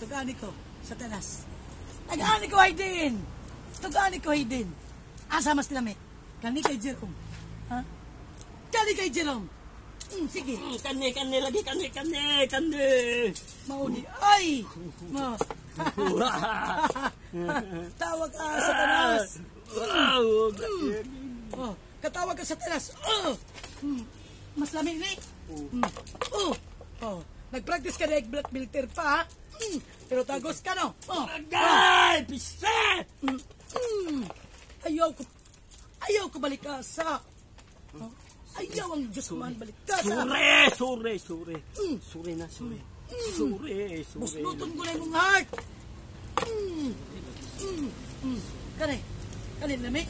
Tugani ko sa tanas. Tugani ko Hayden. Tugani ko Hayden. Asa mas lami? Kani kay Jerome. Ha? Kani kay Jerome. Sige. Kani lagi kani. Maudi. Ay! Ma. Tawag ka sa tanas. Katawag ka sa tanas. Mas lami ni. Nag-practice ka na black filter pa, ha? Pero tagos ka, no? Agay! Piste! Ayaw ko balik kasa. Ayaw ang Diyos man balik kasa. Sure. Busnuton ko na yung heart. Kani, lami?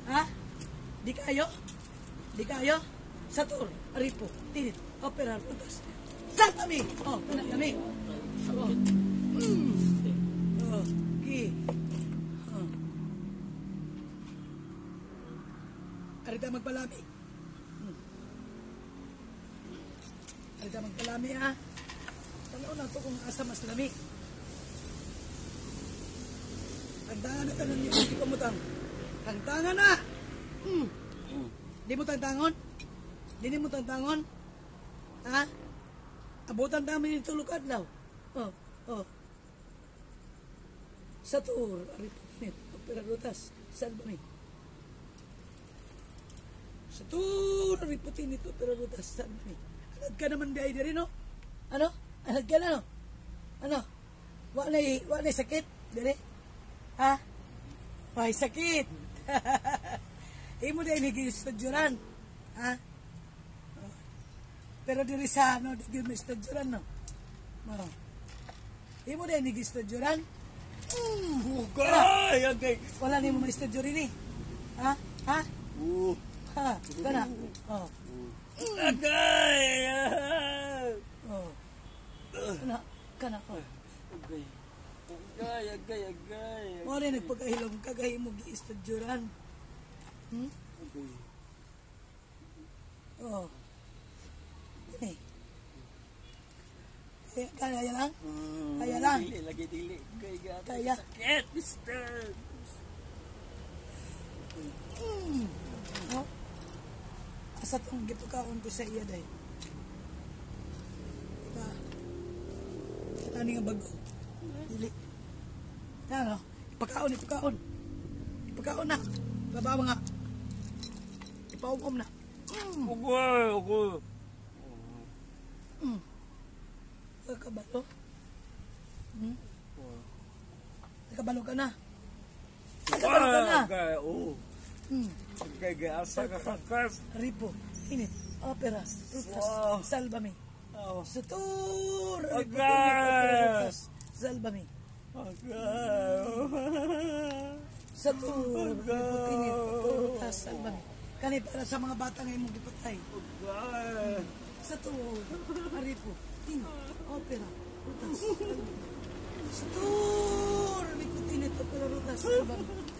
Ha? Di kayo? Satur, Aripo, Tinit, Opera, Rutas. Saltami! Lami. Arita magpalami. Ha? Tanaw na ito kung asa mas lami. Tagdangan na tanan niyo, hindi pa mutang. Tagdangan na! Di mo tantangon? Dini mo tantangon? Ha? Abutan namin yung tulog adlaw. Satur, Aripotinit, Opera Rutas, Salbani. Satur, Aripotinit, Opera Rutas, Salbani. Anad ka naman di ay diri, no? Ano? Anad ka na, no? Ano? Wala sakit? Diri? Ha? May sakit. Imo na inigistudyoran. Ha? Pero diri sa ano, di mo istudyoran, no? Imo na inigistudyoran. Agay! Wala ni mo maistudyorin, eh. Ha? Ha? Kana? Agay! Kana? Agay! Mo rin nagpagahilom kagahi mo giistudyoran. Kaya lang? Dili. Kaya? Sakit, mister! Asa tong gitukaon ko sa iya, day. Ano nga bago? Dili. Ano? Ipakaon. Ipakaon na. Babawa nga. Ipaugom na. Okay. Nakabalo? Nakabalo ka na? Okay, asa ka kakas. Ripo, Tinit, Opera, Rutas, Salbami. Satur! Rutas, Salbami. Satur! Tinit, Rutas, Salbami. Kani para sa mga bata ngayon mong gipatay. Satur! Ripo, Tinit, Opera, Rutas, Salbami. Satur! Ripo, Tinit, Opera, Rutas, Salbami.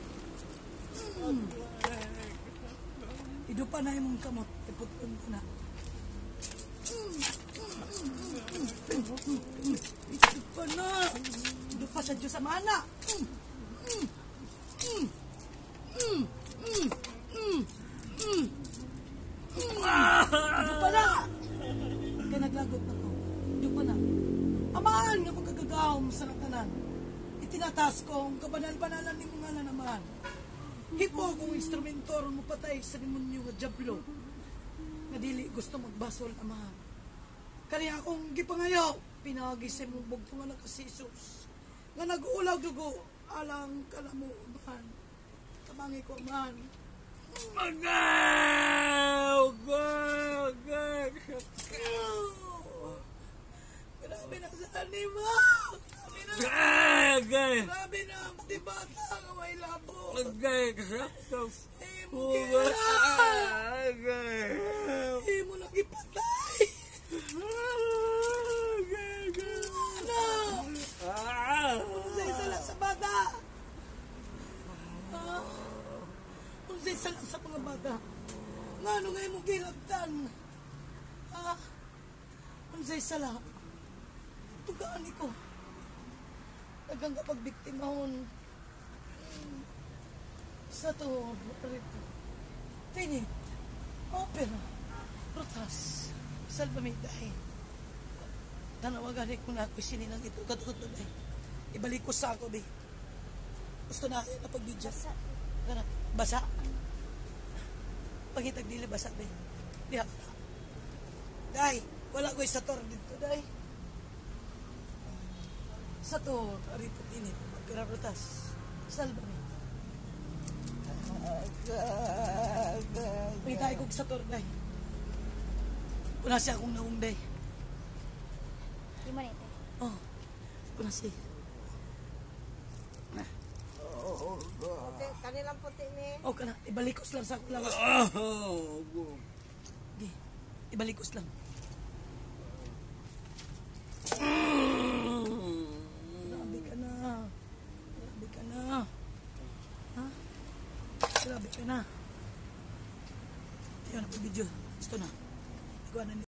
Idupa na yung kamot. Iputpun ko na. Idupa na. Idupa sa Diyos sa mana. Idupa na. Kaya naglagot na ko. Idupa na. Aman nga magkagagawam sa natanan. Itinataas ko ang kabanal-banalan ni mga naman. Hipo akong instrumentor mo patay sa demonyo nga Diablo. Nga dili gusto magbasol amahan. Kaya akong gipangayo, pinagi sa mong bugto nga nakasisos. Nga nag-uulaw dugo, alang kalamo amahan. Tabangi ko amahan. Grabe na sa anima! Grabe na ang tibata nga may labo. Mo lang ipatay. Unsay sala sa bata. Unsay sala sa mga bata. Ngano nga imong gilabtan. sa isala. Tugaan ko. Nagang kapag biktimahon sa to, rito. Tini, opera, protas, salbamiday. Tanawagan ko na ako sininang ito. Katuto day. Ibalik ko sa ako day. Gusto na na pagbidya. Basa. Pangitag dili basa day. Diha. Day, wala ko sa tor dito day. Sa to, rito init. Opera, protas, salbamiday. Pangitay ko sa tor day. Una siya akong naong day. Di man ito. Oh, una siya. Okay, kanilang puti ni. Oh, kana, ibalikos lang sa ako lang. Di, ibalikos lang. Grabe ka na. Grabe ka na. Ha? Grabe ka na. Ayun, video. Gusto na. Ikaw na